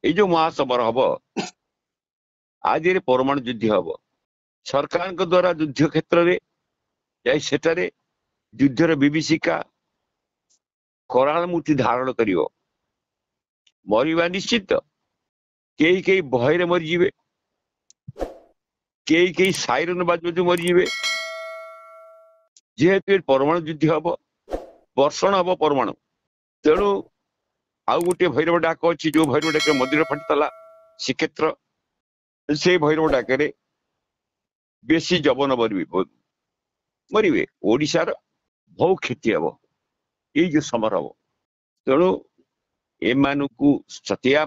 এই जो महासमर हम आज परमाणु युद्ध हम सरकार द्वारा युद्ध क्षेत्र में जाई सेटारे युद्धर विभीषिका कराल मूर्ति धारण कर मरवा निश्चित कई कई भय मरीजे कई कई साइरन बाजू मरीजे जेहेतु परमाणु युद्ध हम वर्षण हम परमाणु तेणु आउ गोटे भैरव डाक अच्छी जो भैरव डाक मंदिर फाटीला श्रीक्षेत्र से भैरव डाकरे बेसी जबन मरवे ओडिशार बहु क्षति हम ये जो समर हम तेणु एम को सतैया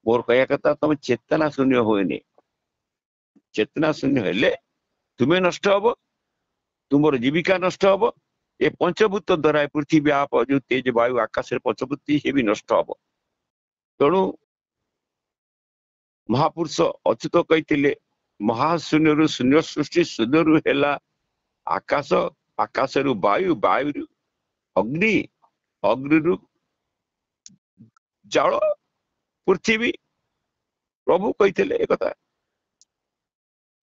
मोर कह कथा तुम चेतना शून्य हुए चेतना शून्य हेले तुम्हें नष्ट हम तुम जीविका नष्ट हम ये पंचभूत द्वारा पृथ्वी आप जो तेज वायु आकाश पंचभूति से भी नष्ट हम तेणु महापुरुष अच्युत कही महाशून्य रु शून्य सृष्टि शून्य रु है आकाश आकाश रु वायु वायु रु अग्नि अग्नि रु जल पृथ्वी प्रभु कही एक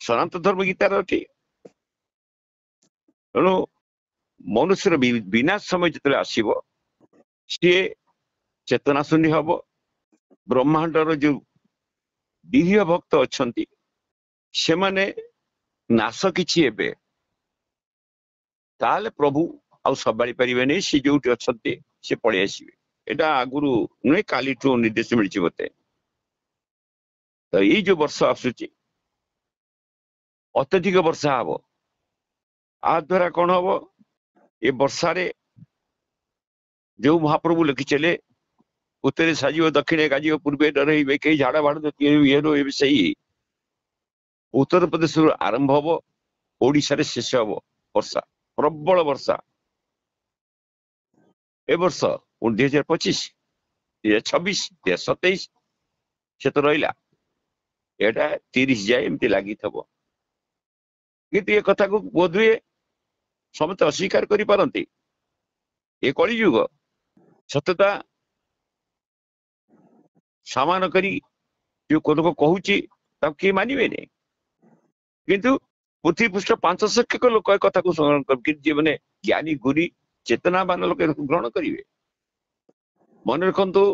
सनातन धर्म गीतार अच्छी तेणु मनुष्यर विनाश समय जो आसब सी चेतना शून्य हम ब्रह्मांडर जो निरीह भक्त अच्छा से माने नाश किछि हेबे ताले प्रभु आउ संभाली पारे नहीं सी जो अच्छा से पलि आसवे एटा आगुरु नुहे काली निर्देश मिली मते तो ये जो वर्ष आसुची अत्यधिक वर्षा हम आ द्वारा कौन हम ये वर्षारे जो महाप्रभु लिखी चले उत्तरे साजिव दक्षिणे गाजिव पूर्वे डर कई झाड़ा भाड़ सही उत्तर प्रदेश आरंभ हम ओडिशा शेष हम वर्षा प्रबल वर्षा ए वर्ष 2025 2026 2027 से तो रहा एटा 30 जाए एमती लगी थब किंतु ये कथा को बोध हुए समस्त अस्वीकार करि पारंती ये कलिजुग सत्यता सामान करी जो लोक कहूँ किए मानवे नहीं किंतु पृथ्वी पृष्ठ 500 लोक कथा को स्मरण कर मैंने ज्ञानी गुरी चेतनावान लोक ग्रहण करेंगे मन रखु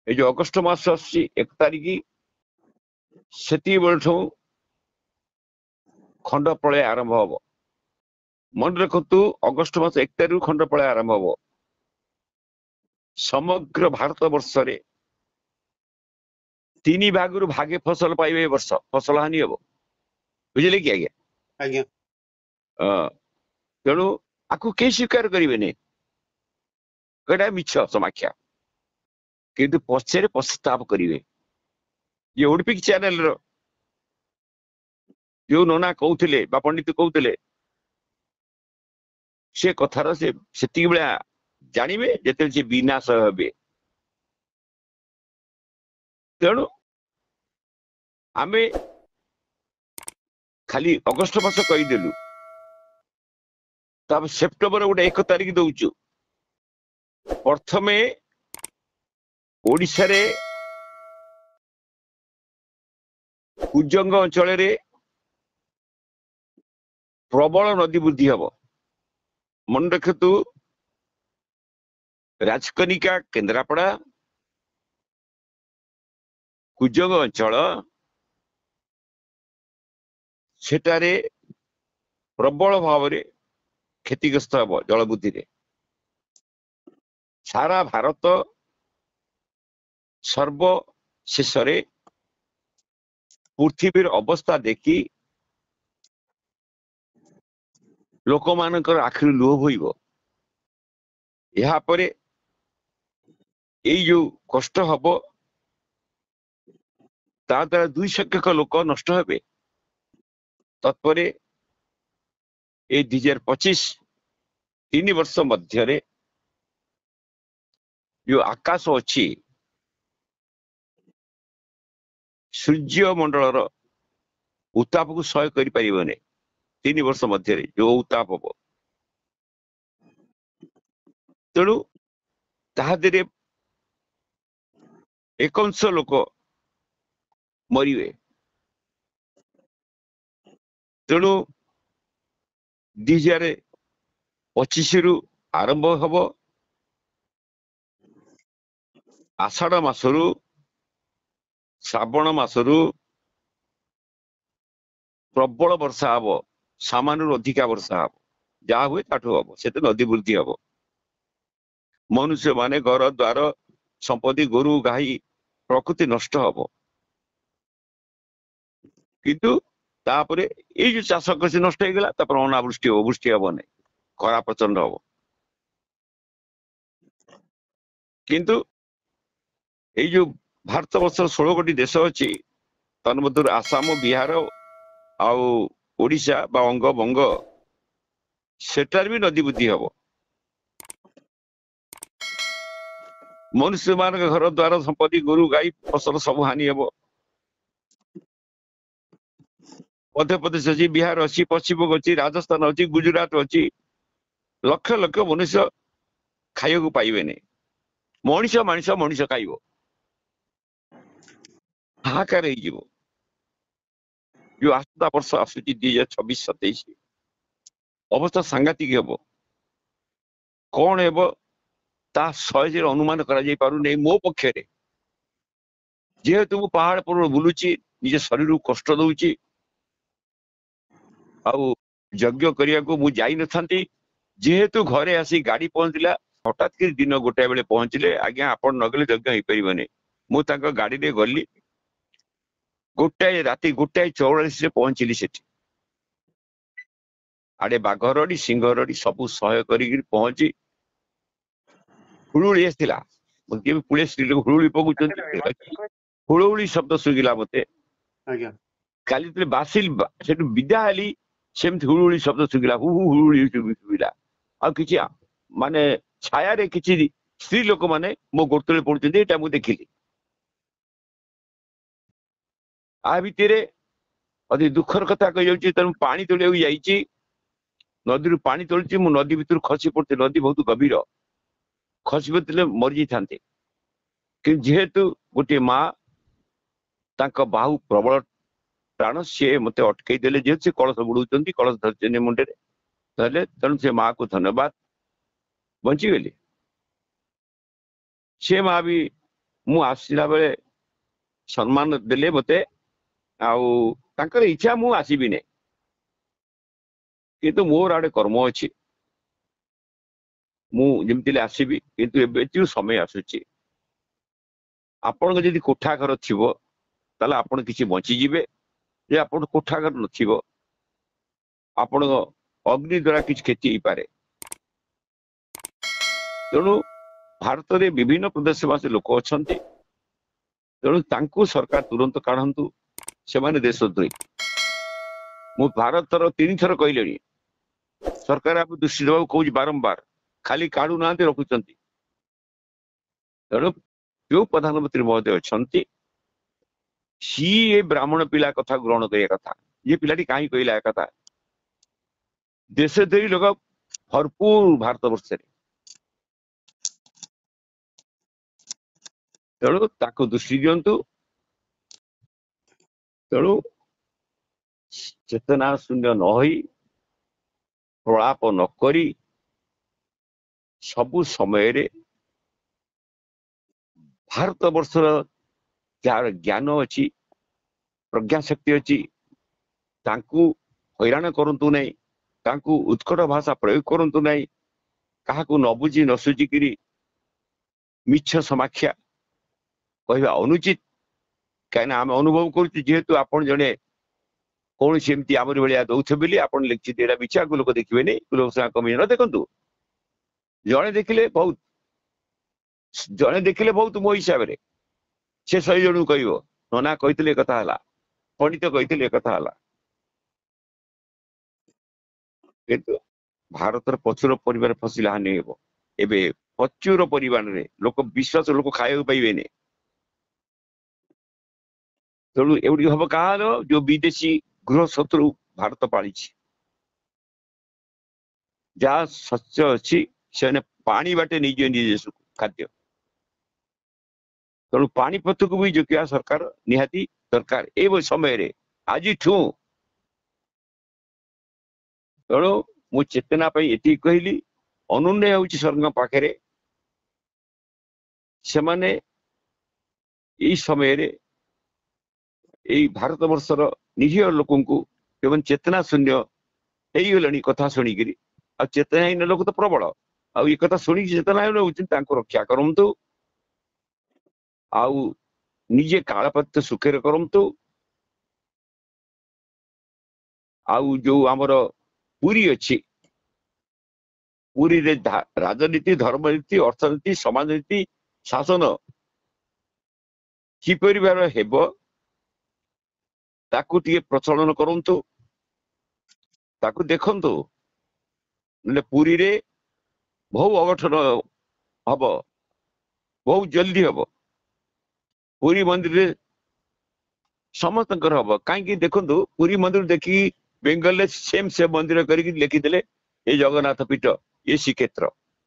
ये जो अगस्ट मास एक तारिख से खंड प्रलय आरंभ हम मन रखु अगस्ट मास 1 तारिख खंड प्रलय आरंभ हम समग्र भारत वर्ष 3 भाग भागे फसल पाइबे वर्ष फसल हानि हम बुझे कि आज्ञा आज्ञा तेणु आपको कई स्वीकार करेंगे कटा मिछ समाख्या किंतु पछे पश्चाताप करेंगे ये ओडिपिक चैनल रो जो नना कहते पंडित कहते से कथार से जानवे जिते से विनाश हे तेणु आमे खाली अगस्ट मास कहीदेलु तब सेप्टेम्बर गोटे 1 तारिख दौचु प्रथमे ओडिशा रे कुजंग अंचल रे प्रबल नदी वृद्धि हम मन रखतु राजकनिका केन्द्रापड़ा कुजंग अंचल सेटारे प्रबल भाव में क्षतिग्रस्त हम जल वृद्धि रे सारा भारत सर्वशेष पृथ्वी अवस्था देखी लोक मानकर आखिर लुह बोइब यापर यही जो कष्ट हम ता द्वारा 2 संख्यक लोक नष्ट हे तत्पर ये 2025 3 वर्ष मध्य जो आकाश अच्छी सूर्य मंडल उत्ताप को सह कर 3 वर्ष मध्य जो उत्ताप हम तेणु तादे ଏକଂଶ ଲୋକ ମରିବେ। ତେଣୁ 2025 ଆରମ୍ଭ ହବ। ଆଷାଢ ମାସରୁ ଶ୍ରାବଣ ମାସରୁ ପ୍ରବଳ ବର୍ଷା ହବ, ସାମାନ୍ୟରୁ ଅଧିକା ବର୍ଷା ହବ, ଯାହା ହୁଏ ତାଠୁ ହବ, ସେତେ ନଦୀ ବୃଦ୍ଧି ହବ। ମନୁଷ୍ୟ ମାନେ ଘର ଦ୍ୱାର ସମ୍ପତ୍ତି ଗୋରୁ ଗାଈ ପ୍ରକୃତି ନଷ୍ଟ ହବ। କିନ୍ତୁ ତାପରେ ଏଇ ଯୋଉ ଚାଷ କୃଷି ନଷ୍ଟ ହେଇଗଲା, ତାପରେ ଅନାବୃଷ୍ଟି ହବ, ବୃଷ୍ଟି ହବ ନାହିଁ, ଖରା ପ୍ରଚଣ୍ଡ ହବ। କିନ୍ତୁ ଏଇ ଯୋଉ ଭାରତ ବର୍ଷର 16 ଦେଶ ଅଛି, ତନ୍ମଧ୍ୟରୁ ଆସାମ, ବିହାର ଆଉ ଓଡିଶା ବା ବଙ୍ଗ ସେଠାରେ ବି ନଦୀ ବୃଦ୍ଧି ହବ। ମନୁଷ୍ୟ ମାନଙ୍କ ଘର ଦ୍ୱାର ସମ୍ପତ୍ତି ଗୋରୁ ଗାଈ ଫସଲ ସବୁ ହାନି ହବ। ମଧ୍ୟପ୍ରଦେଶ ଅଛି, ବିହାର ଅଛି, ପଶ୍ଚିମବଙ୍ଗ ଅଛି, ରାଜସ୍ଥାନ ଅଛି, ଗୁଜୁରାଟ ଅଛି, ଲକ୍ଷ ଲକ୍ଷ ମନୁଷ୍ୟ ଖାଇବାକୁ ପାଇବେନି। ମଣିଷ ଖାଇବ, ହାହାକାର ହେଇଯିବ। ଯୋଉ ଆସନ୍ତା ବର୍ଷ ଆସୁଛି 2026-27 ଅବସ୍ଥା ସାଂଘାତିକ ହବ। କଣ ହେବ ତା ସହଜରେ ଅନୁମାନ କରାଯାଇ ପାରୁନି ମୋ ପକ୍ଷରେ। ଯେହେତୁ ମୁଁ ପାହାଡ ପର୍ବତ ବୁଲୁଛି, ନିଜ ଶରୀରକୁ କଷ୍ଟ ଦଉଛି, ଆଉ ଯଜ୍ଞ କରିବାକୁ ମୁଁ ଯାଇନଥାନ୍ତି। ଯେହେତୁ ଘରେ ଆସି ଗାଡି ପହଞ୍ଚିଲା, ହଠାତ୍ କରି ଦିନ 1ଟା ବେଳେ ପହଞ୍ଚିଲେ, ଆଜ୍ଞା ଆପଣ ନଗଲେ ଯଜ୍ଞ ହେଇପାରିବନି। ମୁଁ ତାଙ୍କ ଗାଡିରେ ଗଲି, ରାତି 1:44 ପହଞ୍ଚିଲି ସେଠି। ଆଡେ ବାଘ ରଡି ସିଂହ ରଡି ସବୁ ସହ୍ୟ କରିକି ପହଞ୍ଚି ହୁଳୁହୁଳି ଆସିଥିଲା। ପୁଳେ ସ୍ତ୍ରୀ ଲୋକ ହୁଳୁହୁଳି ପକଉଛନ୍ତି, ହୁଳୁହୁଳି ଶବ୍ଦ ଶୁଭିଲା ମତେ। କାଲି ଯେତେବେଳେ ବାସିଲି ସେଠୁ ବିଦା ହେଲି, ସେମିତି ହୁଳୁହୁଳି ଶବ୍ଦ ଶୁଭିଲା, ହୁଳୁହୁଳି ଶୁଭିଲା। ଆଉ କିଛି ମାନେ ଛାୟାରେ କିଛି ସ୍ତ୍ରୀ ଲୋକମାନେ ମୋ ଗୋଡ ତଳେ ପଡୁଛନ୍ତି, ଏଇଟା ମୁଁ ଦେଖିଲି। ଆ ଭିତରେ ଅତି ଦୁଃଖର କଥା କହିଯାଉଛି, ତେଣୁ ପାଣି ତୋଳିବାକୁ ଯାଇଛି, ନଦୀରୁ ପାଣି ତୋଳିଛି, ମୁଁ ନଦୀ ଭିତରୁ ଖସି ପଡୁଛି। ନଦୀ ବହୁତ ଗଭୀର, ଖସି ପଡିଥିଲେ ମରିଯାଇଥାନ୍ତି। କିନ୍ତୁ ଯେହେତୁ ଗୋଟିଏ ମା, ତାଙ୍କ ବାହୁ ପ୍ରବଳ ଟାଣ, ସିଏ ମତେ ଅଟକେଇ ଦେଲେ। ଯେହେତୁ ସେ କଳସ ବୁଡଉଛନ୍ତି, କଳସ ଧରିଛନ୍ତି ମୁଣ୍ଡରେ ଧରିଲେ, ତେଣୁ ସେ ମାକୁ ଧନ୍ୟବାଦ, ବଞ୍ଚିଗଲି। ସେ ମା ବି ମୁଁ ଆସିଲା ବେଳେ ସମ୍ମାନ ଦେଲେ ମତେ, ଆଉ ତାଙ୍କର ଇଚ୍ଛା ମୁଁ ଆସିବିନି, କିନ୍ତୁ ମୋର ଆଡେ କର୍ମ ଅଛି, ମୁଁ ଯେମିତି ଆସିବି। କିନ୍ତୁ ଏବେ ଯୋଉ ସମୟ ଆସୁଛି, ଆପଣଙ୍କ ଯଦି କୋଠା ଘର ଥିବ ତାହେଲେ ଆପଣ କିଛି ବଞ୍ଚିଯିବେ। ଯେ ଆପଣ କୋଠା ଘର ନଥିବ, ଆପଣଙ୍କ ଅଗ୍ନି ଦ୍ଵାରା କିଛି କ୍ଷତି ହେଇପାରେ। ତେଣୁ ଭାରତରେ ବିଭିନ୍ନ ପ୍ରଦେଶବାସୀ ଲୋକ ଅଛନ୍ତି, ତେଣୁ ତାଙ୍କୁ ସରକାର ତୁରନ୍ତ କାଢନ୍ତୁ, ସେମାନେ ଦେଶଦ୍ରୋହୀ। ମୁଁ ଭାରତର 3 ଥର କହିଲେଣି, ସରକାର ଆମକୁ ଦୃଷ୍ଟି ଦେବାକୁ କହୁଛି ବାରମ୍ବାର, ଖାଲି କାଢୁନାହାନ୍ତି, ରଖୁଛନ୍ତି। ତେଣୁ ଯୋଉ ପ୍ରଧାନମନ୍ତ୍ରୀ ମହୋଦୟ ଅଛନ୍ତି, ସିଏ ବ୍ରାହ୍ମଣ ପିଲା କଥା ଗ୍ରହଣ କରିବା କଥା। ଇଏ ପିଲାଟି କାହିଁ କହିଲା ଏ କଥା? ଦେଶଦ୍ରୋହୀ ଲୋକ ଭରପୁର ଭାରତ ବର୍ଷରେ, ତେଣୁ ତାକୁ ଦୃଷ୍ଟି ଦିଅନ୍ତୁ। ତେଣୁ ଚେତନା ଶୂନ୍ୟ ନ ହୋଇ, ପ୍ରଳାପ ନ କରି, ସବୁ ସମୟରେ ଭାରତ ବର୍ଷର ଯାହାର ଜ୍ଞାନ ଅଛି, ପ୍ରଜ୍ଞା ଶକ୍ତି ଅଛି, ତାଙ୍କୁ ହଇରାଣ କରନ୍ତୁ ନାହିଁ, ତାଙ୍କୁ ଉତ୍କଟ ଭାଷା ପ୍ରୟୋଗ କରନ୍ତୁ ନାହିଁ। କାହାକୁ ନ ବୁଝି ନ ସୁଝିକିରି ମିଛ ସମାଖ୍ୟା କହିବା ଅନୁଚିତ। କାହିଁକିନା ଆମେ ଅନୁଭବ କରୁଛୁ, ଯେହେତୁ ଆପଣ ଜଣେ କୌଣସି ଏମିତି ଆମରି ଭଳିଆ ଦଉଥିବେ ବୋଲି ଆପଣ ଲେଖିଛନ୍ତି, ଏଇଟା ମିଛ, ଆକୁ ଲୋକ ଦେଖିବେନି, ଲୋକ କମିଯିବ। ଦେଖନ୍ତୁ, ଜଣେ ଦେଖିଲେ ବହୁତ ମୋ ହିସାବରେ, ସେ 100 ଜଣଙ୍କୁ କହିବ, ନନା କହିଥିଲେ ଏ କଥା ହେଲା, ପଣ୍ଡିତ କହିଥିଲେ ଏ କଥା ହେଲା। କିନ୍ତୁ ଭାରତର ପ୍ରଚୁର ପରିବାର ଫସିଲା ହାନି ହେବ। ଏବେ ପ୍ରଚୁର ପରିମାଣରେ ଲୋକ ବିଶ୍ୱାସ, ଲୋକ ଖାଇବାକୁ ପାଇବେନି। ତେଣୁ ଏଗୁଡିକ ହବ କାହାର? ଯୋଉ ବିଦେଶୀ ଗୃହ ଶତ୍ରୁ ଭାରତ ପାଳିଛି। ଯାହା ଶସ୍ୟ ଅଛି, ସେମାନେ ପାଣି ବାଟେ ନେଇଯିବେ ନିଜ ଦେଶକୁ ଖାଦ୍ୟ। ତେଣୁ ପାଣିପଥକୁ ବି ଜଗିବା ସରକାର ନିହାତି ଦରକାର ଏଇ ସମୟରେ ଆଜିଠୁ। ତେଣୁ ମୁଁ ଚେତନା ପାଇଁ ଏତିକି କହିଲି, ଅନୁନୟ ହେଉଛି ସରକାରଙ୍କ ପାଖରେ ସେମାନେ ଏଇ ସମୟରେ ଏଇ ଭାରତ ବର୍ଷର ନିରୀହ ଲୋକଙ୍କୁ ଏବଂ ଚେତନା ଶୂନ୍ୟ ହେଇଗଲେଣି କଥା ଶୁଣିକିରି, ଆଉ ଚେତନାହୀନ ଲୋକ ତ ପ୍ରବଳ, ଆଉ ଏ କଥା ଶୁଣିକି ଚେତନାହୀନ ହଉଛନ୍ତି, ତାଙ୍କୁ ରକ୍ଷା କରନ୍ତୁ ଆଉ ନିଜେ କାଳପାତ୍ର ସୁଖରେ କରନ୍ତୁ। ଆଉ ଯୋଉ ଆମର ପୁରୀ ଅଛି, ପୁରୀରେ ରାଜନୀତି, ଧର୍ମନୀତି, ଅର୍ଥନୀତି, ସମାଜନୀତି, ଶାସନ କିପରି ଭାବରେ ହେବ ତାକୁ ଟିକେ ପ୍ରଚଳନ କରନ୍ତୁ, ତାକୁ ଦେଖନ୍ତୁ। ନହେଲେ ପୁରୀରେ ବହୁ ଅଘଟନ ହବ, ବହୁତ ଜଲ୍ଦି ହବ। ପୁରୀ ମନ୍ଦିରରେ ସମସ୍ତଙ୍କର ହବ। କାହିଁକି ଦେଖନ୍ତୁ, ପୁରୀ ମନ୍ଦିର ଦେଖିକି ବେଙ୍ଗଲରେ ସେ ମନ୍ଦିର କରିକି ଲେଖିଦେଲେ ଏ ଜଗନ୍ନାଥ ପୀଠ, ଏ ଶ୍ରୀକ୍ଷେତ୍ର।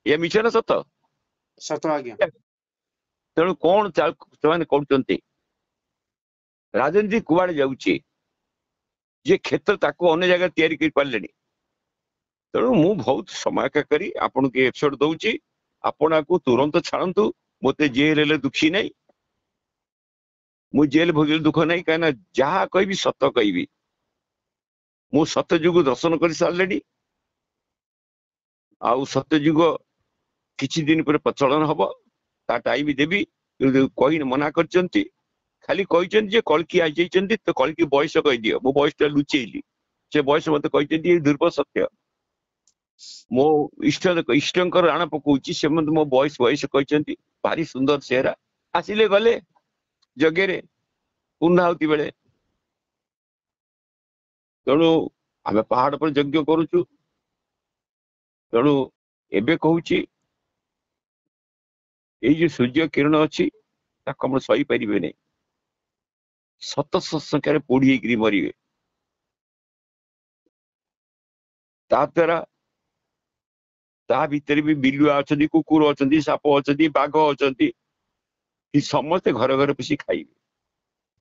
ଏ ମିଛ ନା ସତ? ସତ ଆଜ୍ଞା। ତେଣୁ କଣ ସେମାନେ କରୁଛନ୍ତି? ରାଜନୀତି କୁଆଡେ ଯାଉଛି? ଯେ କ୍ଷେତ୍ର ତାକୁ ଅନ୍ୟ ଜାଗାରେ ତିଆରି କରିପାରିଲେଣି। ତେଣୁ ମୁଁ ବହୁତ ସମୟ କରି ଆପଣଙ୍କୁ ଏପିସୋଡ ଦଉଛି, ଆପଣ ଆକୁ ତୁରନ୍ତ ଛାଡ଼ନ୍ତୁ। ମତେ ଜେଲ ହେଲେ ଦୁଃଖୀ ନାହିଁ, ମୁଁ ଜେଲ ଭୋଗିଲେ ଦୁଃଖ ନାହିଁ, କାହିଁକିନା ଯାହା କହିବି ସତ କହିବି। ମୁଁ ସତ୍ୟଯୁଗ ଦର୍ଶନ କରି ସାରିଲେଣି, ଆଉ ସତ୍ୟଯୁଗ କିଛି ଦିନ ପରେ ପ୍ରଚଳନ ହବ, ତା ଟାଇମ ଦେବି। କହି ମନା କରିଛନ୍ତି, ଖାଲି କହିଛନ୍ତି ଯେ କଳ୍କି ଆସିଯାଇଛନ୍ତି, ତ କଳ୍କି ବୟସ କହିଦିଅ। ମୋ ବୟସଟା ଲୁଚେଇଲି, ସେ ବୟସ ମତେ କହିଛନ୍ତି ଏ ଦୁର୍ବ ସତ୍ୟ। ମୋ ଇଷ୍ଟଙ୍କର ରାଣ ପକଉଛି, ସେମାନେ ମୋ ବୟସ କହିଛନ୍ତି। ଭାରି ସୁନ୍ଦର ଚେହେରା, ଆସିଲେ ଗଲେ ଯଜ୍ଞରେ ପୂର୍ଣ୍ଣାହୁତି ବେଳେ। ତେଣୁ ଆମେ ପାହାଡ ପରେ ଯଜ୍ଞ କରୁଛୁ। ତେଣୁ ଏବେ କହୁଛି, ଏଇ ଯୋଉ ସୂର୍ଯ୍ୟ କିରଣ ଅଛି ତାକୁ ଆପଣ ସହିପାରିବେନି, ଶତ ସଂଖ୍ୟାରେ ପୋଡି ହେଇକିରି ମରିବେ। ତା ଦ୍ୱାରା ତା ଭିତରେ ବି ବିଲୁଆ ଅଛନ୍ତି, କୁକୁର ଅଛନ୍ତି, ସାପ ଅଛନ୍ତି, ବାଘ ଅଛନ୍ତି, ସମସ୍ତେ ଘରେ ଘରେ ପଶି ଖାଇବେ।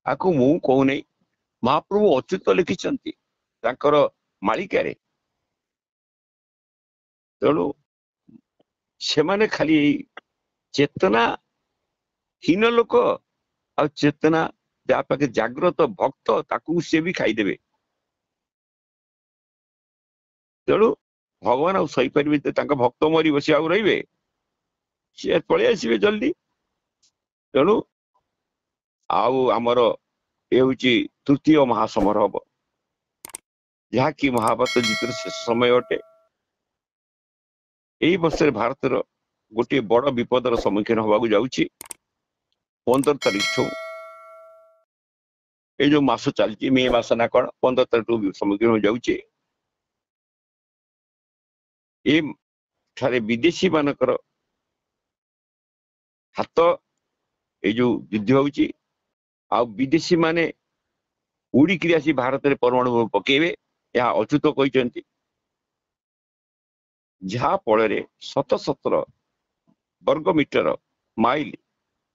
ଆକୁ ମୁଁ କହୁନାହିଁ, ମହାପ୍ରଭୁ ଅଚ୍ୟୁତ ଲେଖିଛନ୍ତି ତାଙ୍କର ମାଳିକାରେ। ତେଣୁ ସେମାନେ ଖାଲି ଚେତନା ହୀନ ଲୋକ, ଆଉ ଚେତନା ଯାହା ପାଖେ ଜାଗ୍ରତ ଭକ୍ତ, ତାକୁ ସେ ବି ଖାଇଦେବେ। ତେଣୁ ଭଗବାନ ଆଉ ସହିପାରିବେ, ତାଙ୍କ ଭକ୍ତ ମରିବ, ସେ ଆଉ ରହିବେ? ସିଏ ପଳେଇ ଆସିବେ ଜଲ୍ଦି। ତେଣୁ ଆଉ ଆମର ଏ ହଉଛି ତୃତୀୟ ମହାସମର ହବ, ଯାହାକି ମହାଭାରତ ଯୁଦ୍ଧର ଶେଷ ସମୟ ଅଟେ। ଏଇ ବର୍ଷରେ ଭାରତର ଗୋଟିଏ ବଡ ବିପଦର ସମ୍ମୁଖୀନ ହବାକୁ ଯାଉଛି। 15 ତାରିଖଠୁ, ଏଇ ଯୋଉ ମାସ ଚାଲିଛି, ମେ ମାସ ନା କଣ, 15 ତାରିଖଠୁ ସମ୍ମୁଖୀନ ଯାଉଛି। ଏଠାରେ ବିଦେଶୀ ମାନଙ୍କର ହାତ ଏଇ ଯୋଉ ଯୁଦ୍ଧ ହଉଛି, ଆଉ ବିଦେଶୀ ମାନେ ଉଡିକିରି ଆସି ଭାରତରେ ପରମାଣୁ ବୋମା ପକେଇବେ, ଏହା ଅଚ୍ୟୁତ କହିଛନ୍ତି। ଯାହା ଫଳରେ ଶତ ଶତ ବର୍ଗ ମିଟର ମାଇଲ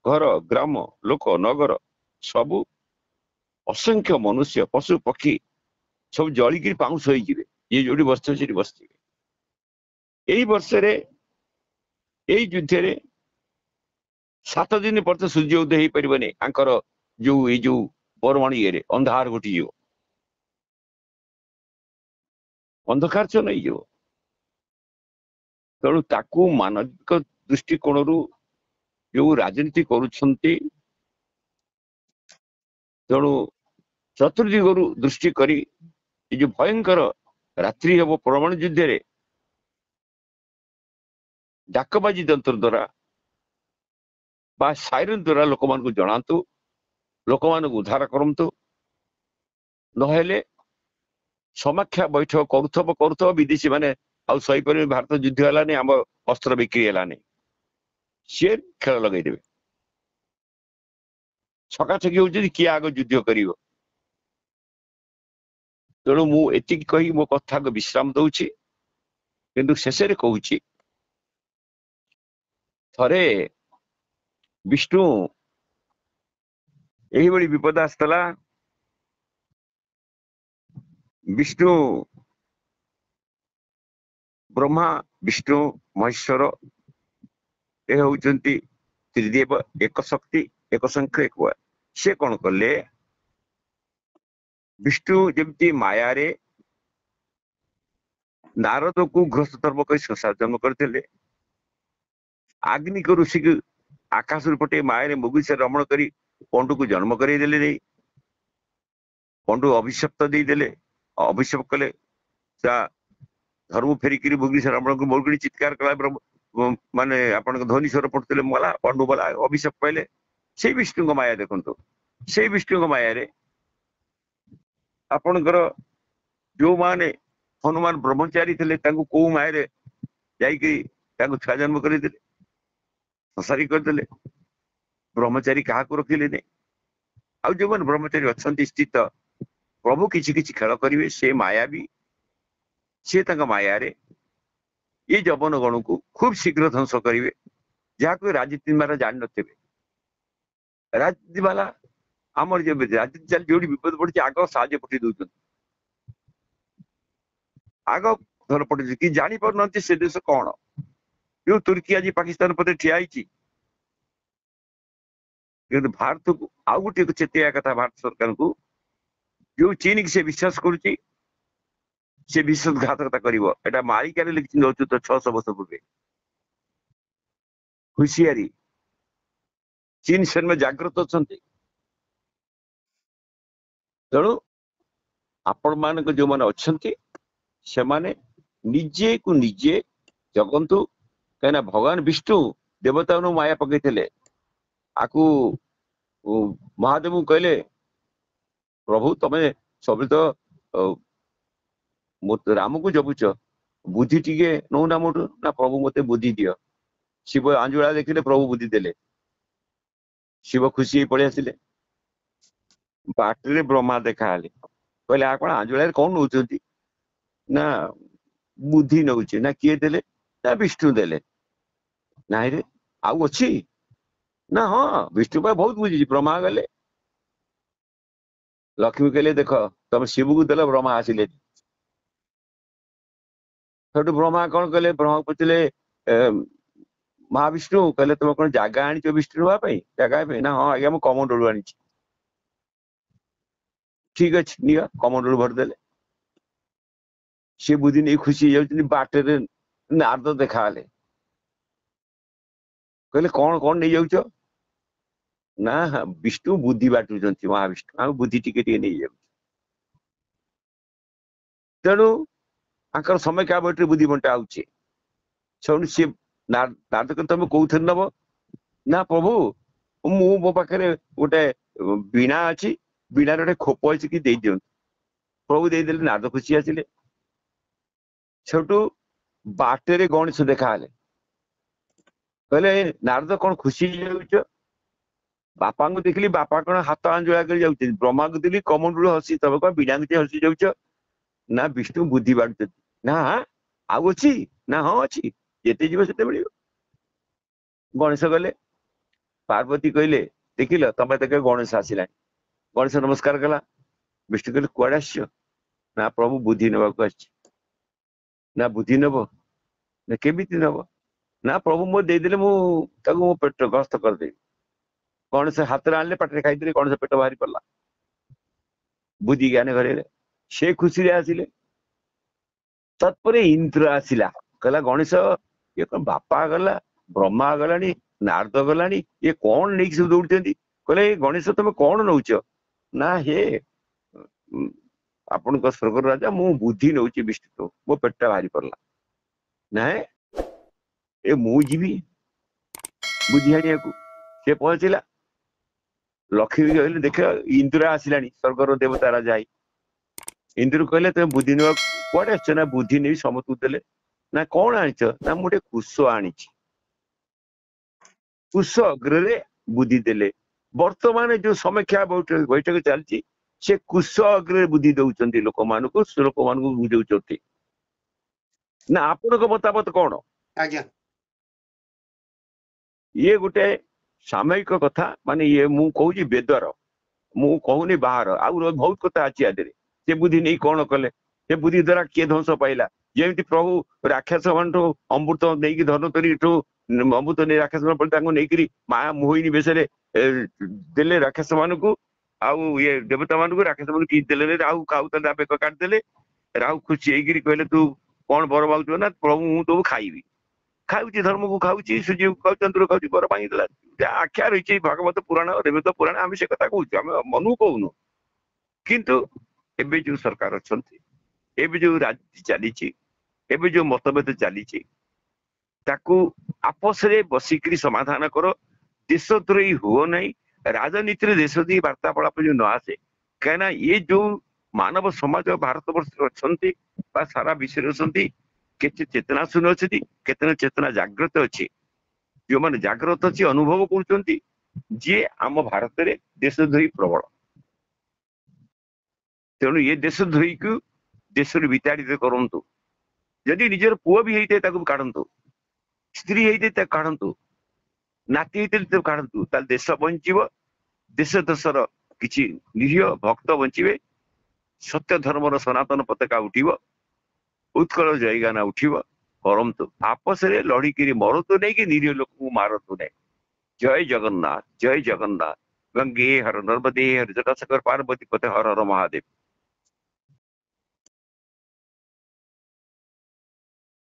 ଘର, ଗ୍ରାମ, ଲୋକ, ନଗର, ସବୁ ଅସଂଖ୍ୟ ମନୁଷ୍ୟ, ପଶୁ, ପକ୍ଷୀ ସବୁ ଜଳିକିରି ପାଉଁଶ ହେଇଯିବେ। ଯିଏ ଯୋଉଠି ବସିଥିବେ ସେଠି ବସିଥିବେ। ଏଇ ବର୍ଷରେ ଏଇ ଯୁଦ୍ଧରେ 7 ଦିନ ପର୍ଯ୍ୟନ୍ତ ସୂର୍ଯ୍ୟ ଉଦୟ ହେଇପାରିବନି। ଆଙ୍କର ଏଇ ଯୋଉ ପରମାଣୁ ଇଏରେ ଅନ୍ଧାର ଘୋଟିଯିବ, ଅନ୍ଧକାରଚ୍ଛନ୍ନ ହେଇଯିବ। ତେଣୁ ତାକୁ ମାନବିକ ଦୃଷ୍ଟିକୋଣରୁ ଯୋଉ ରାଜନୀତି କରୁଛନ୍ତି, ତେଣୁ ଚତୁର୍ଦିଗରୁ ଦୃଷ୍ଟି କରି ଏ ଯୋଉ ଭୟଙ୍କର ରାତ୍ରି ହେବ ପରମାଣୁ ଯୁଦ୍ଧରେ, ଡାକବାଜି ଯନ୍ତ୍ର ଦ୍ୱାରା ବା ସାଇରନ୍ ଦ୍ୱାରା ଲୋକମାନଙ୍କୁ ଜଣାନ୍ତୁ, ଲୋକମାନଙ୍କୁ ଉଦ୍ଧାର କରନ୍ତୁ। ନହେଲେ ସମାକ୍ଷା ବୈଠକ କରୁଥିବ ବିଦେଶୀ ମାନେ, ଆଉ ସହିପାରିବେ, ଭାରତ ଯୁଦ୍ଧ ହେଲାନି, ଆମ ଅସ୍ତ୍ର ବିକ୍ରି ହେଲାନି, ସିଏ ଖେଳ ଲଗେଇଦେବେ। ଛକାଛକି ହଉଛନ୍ତି କିଏ ଆଗ ଯୁଦ୍ଧ କରିବ। ତେଣୁ ମୁଁ ଏତିକି କହି ମୋ କଥାକୁ ବିଶ୍ରାମ ଦଉଛି, କିନ୍ତୁ ଶେଷରେ କହୁଛି, ଥରେ ବିଷ୍ଣୁ ଏହିଭଳି ବିପଦ ଆସିଥିଲା। ବିଷ୍ଣୁ ବ୍ରହ୍ମା ବିଷ୍ଣୁ ମହେଶ୍ୱର ଏ ହଉଛନ୍ତି ତ୍ରିଦେବ, ଏକ ଶକ୍ତି, ଏକ ସଂଖ୍ୟ, ଏକ। ସେ କଣ କଲେ, ବିଷ୍ଣୁ ଯେମିତି ମାୟାରେ ନାରଦକୁ ଗୃହସ୍ଥ ଧର୍ମ କରି ସଂସାର ଜନ୍ମ କରିଥିଲେ, ଆଗ୍ନିକ ଋଷିକୁ ଆକାଶରୁ ପଟେ ମାୟାରେ ମୁଗୁସରେ ରମଣ କରି ପଣ୍ଡୁକୁ ଜନ୍ମ କରେଇଦେଲେ। ନେଇ ପଣ୍ଡୁ ଅଭିଶପ୍ତ ଦେଇଦେଲେ, ଅଭିଶାପ କଲେ। ତା ଧର୍ମ ଫେରିକିରି ଭୁବନେଶ୍ୱର ଆପଣଙ୍କୁ ମରୁଡ଼ି ଚିତ୍କାର କଲା, ମାନେ ଆପଣଙ୍କ ଧ୍ୱନି ସ୍ୱର ପଡୁଥିଲେ, ମଲା ପଣ୍ଡୁ ମଲା, ଅଭିଶାପ ପାଇଲେ। ସେଇ ବିଷ୍ଣୁଙ୍କ ମାୟା ଦେଖନ୍ତୁ, ସେଇ ବିଷ୍ଣୁଙ୍କ ମାୟାରେ ଆପଣଙ୍କର ଯୋଉମାନେ ହନୁମାନ ବ୍ରହ୍ମଚାରୀ ଥିଲେ, ତାଙ୍କୁ କୋଉ ମାୟାରେ ଯାଇକି ତାଙ୍କୁ ଛୁଆ ଜନ୍ମ କରିଦେଲେ, ସଂସାରୀ କରିଦେଲେ। ବ୍ରହ୍ମଚାରୀ କାହାକୁ ରଖିଲେନି। ଆଉ ଯୋଉମାନେ ବ୍ରହ୍ମଚାରୀ ଅଛନ୍ତି ସ୍ଥିତ, ପ୍ରଭୁ କିଛି କିଛି ଖେଳ କରିବେ, ସେ ମାୟା ବି, ସେ ତାଙ୍କ ମାୟାରେ ଏ ଯବନ ଗଣକୁ ଖୁବ ଶୀଘ୍ର ଧ୍ୱଂସ କରିବେ, ଯାହାକୁ ରାଜନୀତି ବାଲା ଜାଣିନଥିବେ। ରାଜନୀତି ବାଲା ଆମର ରାଜନୀତି ଚାଲି ଯୋଉଠି ବିପଦ ପଡିଛି, ଆଗ ସାହାଯ୍ୟ ପଠେଇ ଦଉଛନ୍ତି, ଆଗ ଧର ପଠେଇ, କି ଜାଣିପାରୁନାହାନ୍ତି ସେ ଦେଶ କଣ। ଯୋଉ ତୁର୍କୀ ଆଜି ପାକିସ୍ତାନ ପଟେ ଠିଆ ହେଇଛି, କିନ୍ତୁ ଭାରତକୁ ଆଉ ଗୋଟେ ଚେତେଇବା କଥା ଭାରତ ସରକାରଙ୍କୁ, ଯୋଉ ଚୀନ କି ସେ ବିଶ୍ୱାସ କରୁଛି, ସେ ବିଶ୍ୱାସଘାତକତା କରିବ। ଏଟା ମାଳିକାରେ ଲେଖିଛନ୍ତି ଅଚ୍ୟୁତ 600 ବର୍ଷ ପୂର୍ବେ। ହୁସିଆରି, ଚୀନ ସେନ ଜାଗ୍ରତ ଅଛନ୍ତି। ତେଣୁ ଆପଣ ମାନଙ୍କ ଯୋଉମାନେ ଅଛନ୍ତି, ସେମାନେ ନିଜେକୁ ନିଜେ ଜଗନ୍ତୁ। କାହିଁକିନା ଭଗବାନ ବିଷ୍ଣୁ ଦେବତାଙ୍କୁ ମାୟା ପକେଇଥିଲେ। ଆକୁ ମହାଦେବଙ୍କୁ କହିଲେ, ପ୍ରଭୁ ତମେ ସବୁ ତ ରାମକୁ ଜଗୁଛ, ବୁଦ୍ଧି ଟିକେ ନଉନା ମୋଠୁ। ନା ପ୍ରଭୁ ମତେ ବୁଦ୍ଧି ଦିଅ। ଶିବ ଆଞ୍ଜୁଳା ଦେଖିଲେ, ପ୍ରଭୁ ବୁଦ୍ଧି ଦେଲେ। ଶିବ ଖୁସି ହେଇ ପଳେଇ ଆସିଲେ। ବାଟରେ ବ୍ରହ୍ମା ଦେଖାହେଲେ, କହିଲେ ଆପଣ ଆଞ୍ଜୁଳାରେ କଣ ନଉଛନ୍ତି? ନା ବୁଦ୍ଧି ନଉଛି। ନା କିଏ ଦେଲେ? ନା ବିଷ୍ଣୁ ଦେଲେ। ନାଇଁ ରେ, ଆଉ ଅଛି? ନା ହଁ, ବିଷ୍ଣୁ ପାଇଁ ବହୁତ ବୁଝିଛି। ବ୍ରହ୍ମା ଗଲେ, ଲକ୍ଷ୍ମୀ କହିଲେ ଦେଖ ତମେ ଶିବକୁ ଦେଲ, ବ୍ରହ୍ମା ଆସିଲେ। ସେଠୁ ବ୍ରହ୍ମା କଣ କଲେ, ବ୍ରହ୍ମା ପଚାରିଲେ ମହାବିଷ୍ଣୁ, କହିଲେ ତମେ କଣ ଜାଗା ଆଣିଛ ବିଷ୍ଣୁ ହବା ପାଇଁ? ଜାଗା ପାଇଁ? ନା ହଁ ଆଜ୍ଞା, ମୁଁ କମଣ୍ଡଳୁ ଆଣିଛି। ଠିକ ଅଛି, ନିଅ। କମଣ୍ଡଳୁ ଭରିଦେଲେ। ସେ ବୁଦ୍ଧି ନେଇ ଖୁସି ହେଇଯାଉଛନ୍ତି। ବାଟରେ ନାରଦ ଦେଖାହେଲେ, କହିଲେ କଣ କଣ ନେଇଯାଉଛ? ନା ବିଷ୍ଣୁ ବୁଦ୍ଧି ବାଟୁଛନ୍ତି, ମହାବିଷ୍ଣୁ ଆମେ ବୁଦ୍ଧି ଟିକେ ଟିକେ ନେଇଯାଉଛୁ। ତେଣୁ ତାଙ୍କର ସମୟ କାହା ବଟିରେ ବୁଦ୍ଧି ବଣ୍ଟା ହଉଛି। ସେଠୁ ସିଏ ନାରଦ କହିଲେ ତମେ କୋଉଥିରେ ନବ? ନା ପ୍ରଭୁ, ମୁଁ ମୋ ପାଖରେ ଗୋଟେ ବୀଣା ଅଛି, ବୀଣାରେ ଗୋଟେ ଖୋପ ଅଛି, କି ଦେଇଦିଅନ୍ତୁ। ପ୍ରଭୁ ଦେଇଦେଲେ। ନାରଦ ଖୁସି ଆସିଲେ। ସେଠୁ ବାଟରେ ଗଣେଶ ଦେଖାହେଲେ, କହିଲେ ନାରଦ କଣ ଖୁସି ହେଇଯାଉଛ? ବାପାଙ୍କୁ ଦେଖିଲି, ବାପା କଣ ହାତ ଆଞ୍ଜୁଳା କରି ଯାଉଛନ୍ତି। ବ୍ରହ୍ମାଙ୍କୁ ଦେଖିଲି, କମଣ୍ଡଳୁ ହସି, ତମେ କଣ ବୀଣା ହସି ଯାଉଛ? ନା ବିଷ୍ଣୁ ବୁଦ୍ଧି ବାଢୁଛନ୍ତି। ନା ଆଉ ଅଛି? ନା ହଁ ଅଛି, ଯେତେ ଯିବ ସେତେ ମିଳିବ। ଗଣେଶ ଗଲେ, ପାର୍ବତୀ କହିଲେ ଦେଖିଲ ତମେ ଦେଖ ଗଣେଶ ଆସିଲାଣି। ଗଣେଶ ନମସ୍କାର କଲା। ବିଷ୍ଣୁ କହିଲେ କୁଆଡେ ଆସିଛ? ନା ପ୍ରଭୁ ବୁଦ୍ଧି ନେବାକୁ ଆସିଛି। ନା ବୁଦ୍ଧି ନେବ? ନା କେମିତି ନେବ? ନା ପ୍ରଭୁ ମୋ ଦେଇଦେଲେ, ମୁଁ ତାକୁ ମୋ ପେଟ ଗ୍ରସ୍ତ କରିଦେବି। ଗଣେଶ ହାତରେ ଆଣିଲେ, ପାଟିରେ ଖାଇଦେଲେ, ଗଣେଶ ପେଟ ବାହାରି ପଡିଲା। ବୁଦ୍ଧି ଜ୍ଞାନ ଘରେଇଲେ, ସେ ଖୁସିରେ ଆସିଲେ। ତତ୍ପରେ ଇନ୍ଦ୍ର ଆସିଲା, କହିଲା ଗଣେଶ, ଇଏ କଣ ବାପା ଗଲା, ବ୍ରହ୍ମା ଗଲାଣି, ନାରଦ ଗଲାଣି, ଇଏ କଣ ନେଇକି ସବୁ ଦୌଡୁଛନ୍ତି? କହିଲେ ଗଣେଶ ତମେ କଣ ନଉଛ? ନା ହେ ଆପଣଙ୍କ ସ୍ୱର୍ଗର ରାଜା, ମୁଁ ବୁଦ୍ଧି ନଉଛି ବିଷ୍ଣୁ, ମୋ ପେଟଟା ବାହାରି ପଡିଲା। ନାଇଁ ଏ ମୁଁ ଯିବି ବୁଦ୍ଧି ଆଣିବାକୁ। ସେ ପହଞ୍ଚିଲା। ଲକ୍ଷ୍ମୀ କହିଲେ ଦେଖ ଇନ୍ଦ୍ର ଆସିଲାଣି, ସ୍ୱର୍ଗର ଦେବତା ରାଜା। ଇନ୍ଦ୍ର କହିଲେ ତମେ ବୁଦ୍ଧି ନେବାକୁ କୁଆଡେ ଆସିଛ? ନା ବୁଦ୍ଧି ନେଇ ସମସ୍ତଙ୍କୁ ଦେଲେ। ନା କଣ ଆଣିଛ? ନା ମୁଁ ଗୋଟେ କୁଶ ଆଣିଛି। କୁଶ ଅଗ୍ରରେ ବୁଦ୍ଧି ଦେଲେ। ବର୍ତ୍ତମାନ ଯୋଉ ସମୀକ୍ଷା ବୈଠକ ଚାଲିଛି, ସେ କୁଶ ଅଗ୍ରରେ ବୁଦ୍ଧି ଦଉଛନ୍ତି ଲୋକମାନଙ୍କୁ, ଲୋକମାନଙ୍କୁ ବୁଝଉଛନ୍ତି। ନା ଆପଣଙ୍କ ମତାମତ କଣ? ଆଜ୍ଞା, ଇଏ ଗୋଟେ ସାମୟିକ କଥା, ମାନେ ଇଏ ମୁଁ କହୁଛି ବେଦର मु कहूनी बाहर आउ बहुत कथा अच्छी आदि से बुद्धि नहीं कौन कले से बुद्धि द्वारा किए ध्वंस पाइला जेमती प्रभु राक्षस मानठू अमृत नहीं धनुतरी अमृत नहीं राक्षस मान नहीं माया मोहिनी बेस देले राक्षस मान को आउ ये देवता मान को राक्षस मान कि देले राहु खाऊ बेक काटिदेले राहु खुशी होगी कहले तू कौन बर मागु ना प्रभु मु तो खाइबी खाऊची धर्म को खाऊची सूर्य को खाऊ चंद्र को खाऊची बर मांगिदेला आख्या रही भागवत पुराण देवता पुराण आम से कथा कहूँ आम मनु कहूनु किंतु एबे जो सरकार अच्छी एबे जो राजनीति चली एबे जो मतभेद चली ताकू आपस रे बसिकरी समाधान करो देशद्रोही हुओ नहीं राजनीति देशद्रोही वार्तालाप जो न आसे कहीं ये जो मानव समाज भारत वर्ष अच्छा सारा विषय अच्छा केते चेतना शून्य अच्छी केते चेतना जागृत अच्छी जो मैंने जागृत अच्छी अनुभव कर आम भारत में देशद्रोही प्रबल तेणु ये देशद्रोही को देश विताड़ित करंतु जदि निजर पुओ भी होते काढ़ंतु स्त्री होते काढ़ंतु नाती होते काढ़ंतु देश बंचीब देश देशर किसी निरीह भक्त बंचे सत्य धर्मर सनातन पताका उठिब उत्कल जयगाना उठिब करंतु आपस रे लड़िकी मरतु नहीं कि निरीह लोक को मारतु नहीं। जय जगन्नाथ गंगे हर नर्मदे हर जटाशंकर पार्वती पते हर हर महादेव।